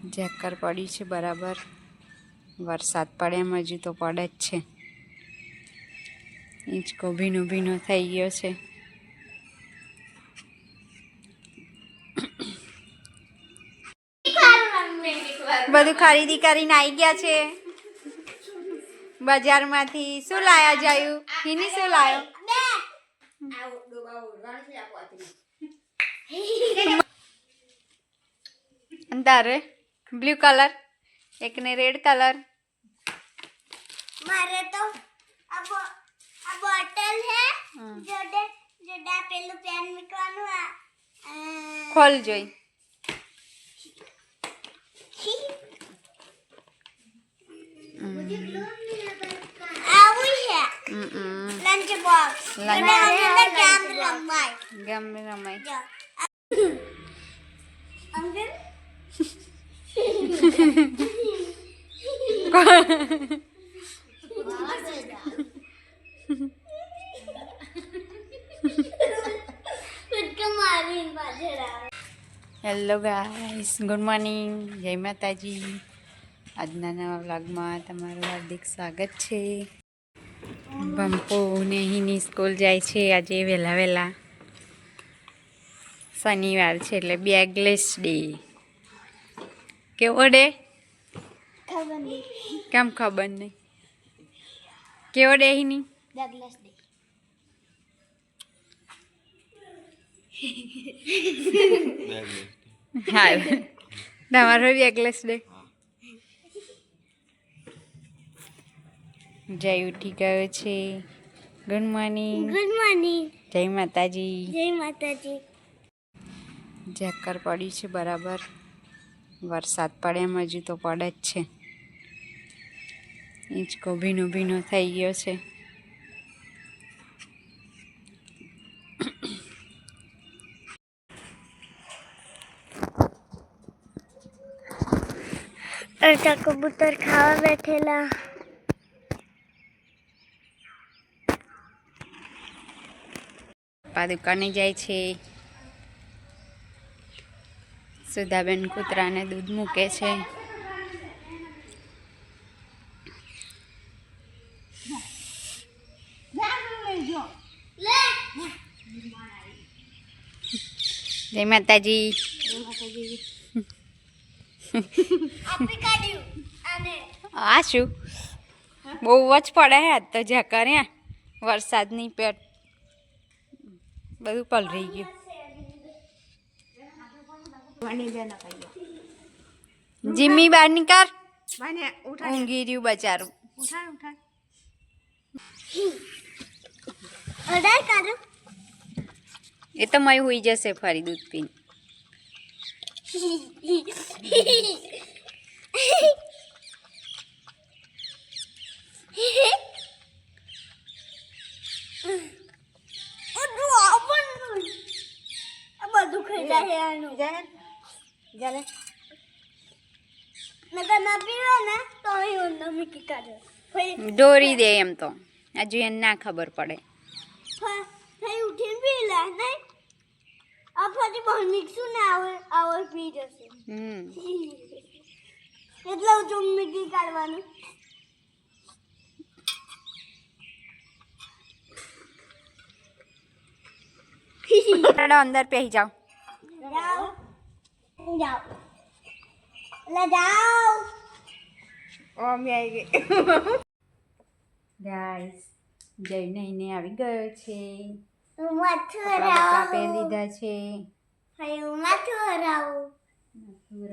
ઝાકર પડી છે બરાબર. વરસાદ પડે એમ હજુ તો પડે જ છે. હિંચકો ભીનો ભીનો થઈ ગયો છે. બધું ખરીદી કરીને આવી ગયા છે બજારમાંથી. શું લાયા જાયું? હિની શું લાયો? તારે બ્લુ કલર, એકને રેડ કલર. મારે તો આ બોટલ હે જોડે જોડે પેલું પેન મૂકવાનું આ ખોલ જોઈ. આવું છે લંચ બોક્સ. ગમે રમાય. Uncle hello guys, good morning, જય માતાજી. આજના નવા વ્લોગમાં તમારું હાર્દિક સ્વાગત છે. બંપુ ને હિની સ્કૂલ જાય છે આજે વહેલા વહેલા. શનિવાર છે એટલે બેગલેસ ડે. કેવો ડે? ખબર નહીં. કેમ ખબર નહીં? કેવો ડે હિની? Bagless day. હા, તમારો બેગલેસ ડે. જય ઉઠી ગયો છે. Good morning. Good morning. જય માતાજી. જય માતાજી. ઝાકર પડી છે બરાબર. વરસાદ પડે એમ હજુ તો પડે જ છે. હિંચકો ભીનો ભીનો થઈ ગયો છે. અડધા કબૂતર ખાવા બેઠેલા. પપ્પા દુકાને જાય છે. સુધાબેન કૂતરાને દૂધ મૂકે છે. જય માતાજી. આ શું બહુ જ પડે હે આજ તો ઝાકર. વરસાદની પેટ બધું પલળી ગયું. જીમ્મી બહાર નીકળ. ઊંઘી રહ્યું બચારું. એ તો મય હોઈ જશે ફરી દૂધ પીને. બધું ખાઈ જાય આનું. નકર ના પીવે ને તો અહીં મૂકી કાઢો. દોરી દે એમ તો. હજુ એને ના ખબર પડે. થઈ ઉઠીને પી લે નહીં. આ ફરી બહાર નીકળશું ને આવો પી જશે. એટલે હું મૂકી કાઢવાનું. અંદર પહેરી જાઓ. જાઓ જાઓ લે જાઓ. ગાઈસ, જઈને એને આવી ગયો છે. હું માથું કપડાં પહેરી લીધા છે. હું માથું હરાવું.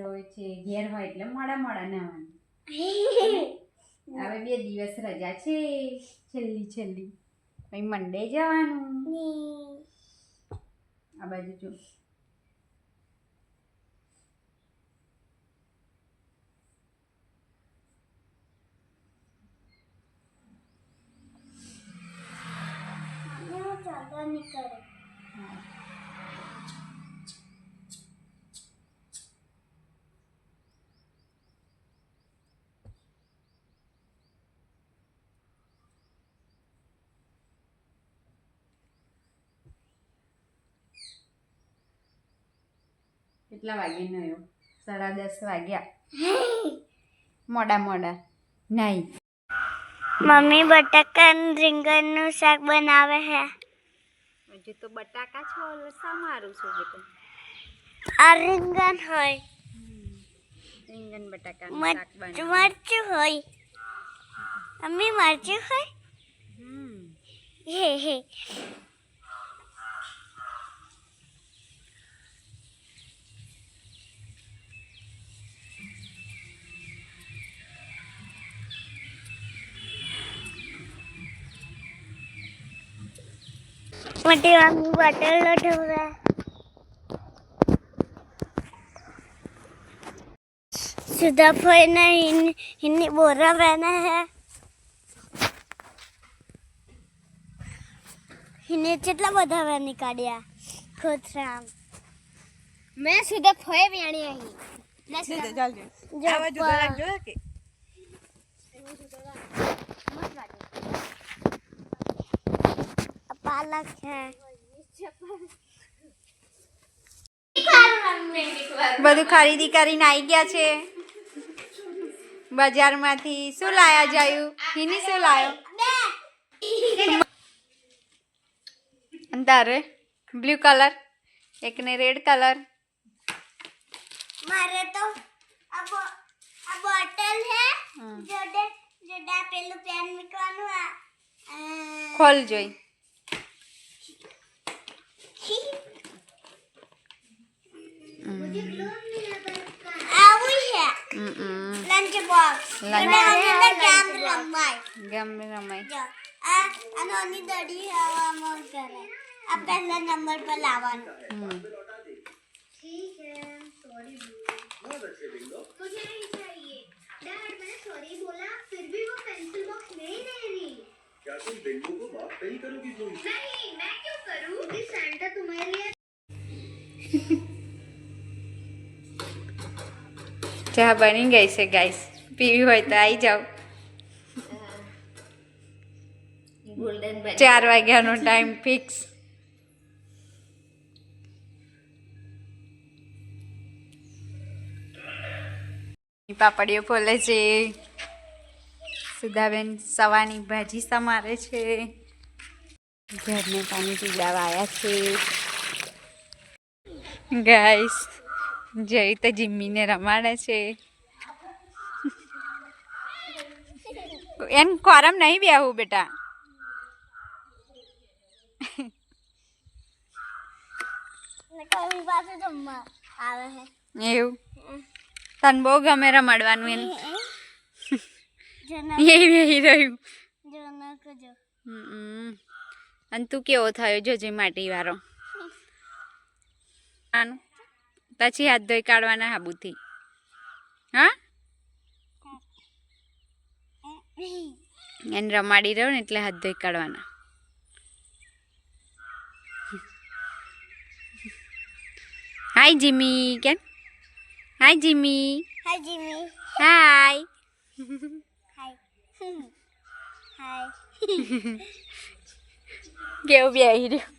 હોય છે ઘેર હોય એટલે મોડા મોડા નવાનું. હવે 2 દિવસ રજા છે છેલ્લી પછી મંડે જવાનું. આ બાજુ જો. કેટલા વાગે નયો? 10:30 વાગ્યા. મોડા મોડા નહીં. મમ્મી બટાકા રીંગણનું શાક બનાવે છે. હજુ તો બટાકા છો લસા મારું છું બેટા. આ રીંગણ હોય, રીંગણ બટાકાનું શાક બનાવે. મરચું હોય. મમ્મી મરચું હોય. હે હે. મોટી મમ્મી બોટલ લો ઢોરા. सुधा फोय नहीं हिन्नी बोरा बहना है हिन्ने चेटला बधा वे निकाड्या खोथराम मैं सुधा फोय व्याणी आई मैं सुधा जल्दी आवाज उधर रख जो के पालक है બધું ખરીદી કરીને આવી ગયા છે બજારમાંથી. શું લાયા જાયું? હિની શું લાયો? અને તારે બ્લુ કલર, એકને રેડ કલર. मारे तो अब बोतल है जोडे जोडा पेलू पेन मिकवानु ખોલ જોઈ. आवी है लंच बॉक्स गम રમાય. जो अनोनी दड़ी हवा मोर करे अब पहला नंबर पर लावानो ठीक है सॉरी बहुत अच्छे बिंगो तुझे नहीं चाहिए डैड मैंने सॉरी बोला फिर भी वो पेंसिल बॉक्स नहीं दे रही क्या तुम बिंगो को माफ नहीं करोगी तुम नहीं मैं क्यों करूं क्योंकि सेंटा तुम्हारे लिए ચા બની ગઈ છે ગાઈસ. પીવી હોય તો આવી જાઓ. 4 વાગ્યાનો ટાઈમ ફિક્સ. પાપડીઓ ફોલે છે. સુધાબેન સવાની ભાજી સમારે છે. ઘરને પાણી પીવડાવવા આવ્યા છે ગાઈસ. જઈ તો જીમ્મીને રમાડે છે. એન કોરમ નહીં બેહું બેટા. કઈ પાસે જમવા આવે છે એવું તને બહુ ગમે રમાડવાનું એને. જના એ બેહી રહ્યું. જના કજો અને તું કેવો થયો જોજે માટી વાળો. પછી હાથ ધોઈ કાઢવાના હાબુથી. હા એને રમાડી રહ્યો ને એટલે હાથ ધોઈ કાઢવાના. હાય જીમી કેમ? હાય જીમી. હાય જીમી હાય. હાય હાય કેવું બેહી રહ્યું.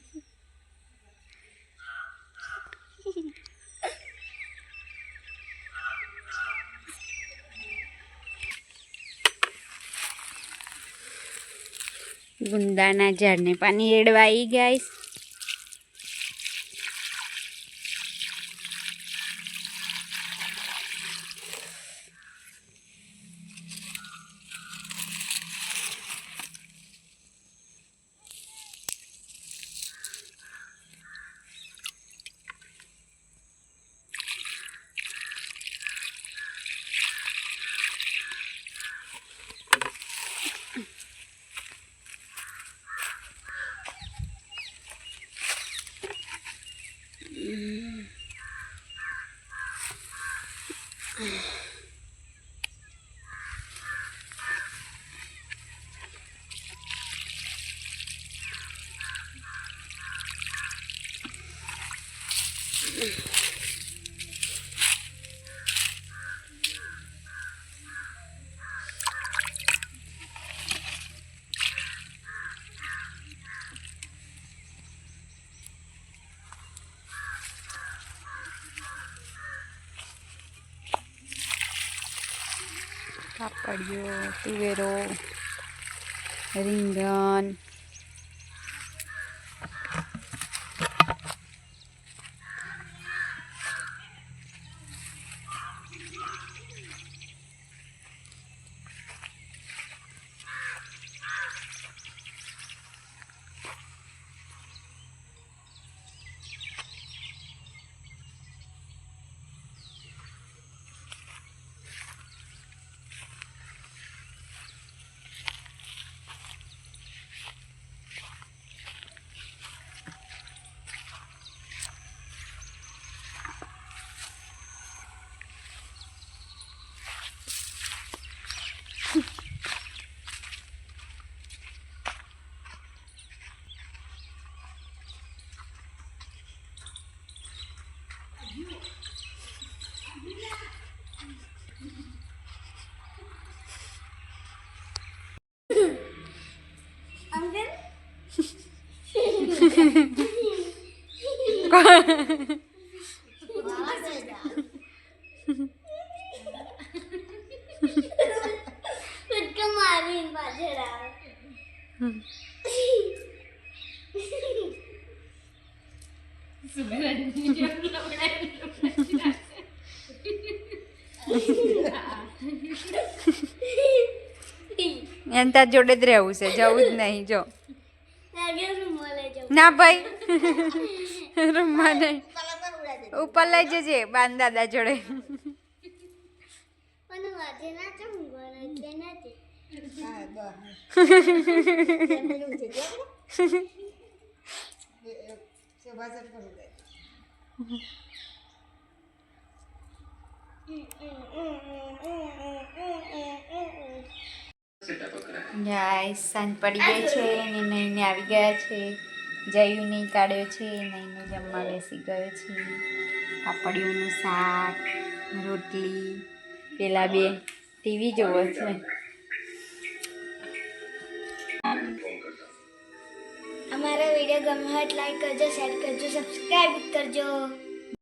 ગુંદાના ઝાડને પાણી રેડવાઈ ગાઈસ. પાપડીઓ, તુવેરો, રીંગણ, અંકલ કુદકા મારીને પાછળ આવે. એને તાર જોડે જ રહેવું છે, જવું જ નહીં. જો લાગે રૂમમાં લઈ જાઉં. ના ભાઈ, રમવા નહીં. ઉપર લઈ જજે બાન દાદા જોડે. પણ વાજે ના ચમગણ એટલે નથી. ગાઈસ સાંજ પડી ગઈ છે ને નઈને આવી ગયા છે. જયું નહીં કાઢ્યો છે, નઈને જમવા બેસી ગયો છે. પાપડીઓનું શાક, રોટલી, પેલા બે ટીવી જોવો છે. અમારો વિડીયો ગમ્યો હોય લાઈક કરજો, શેર કરજો, સબસ્ક્રાઇબ કરજો.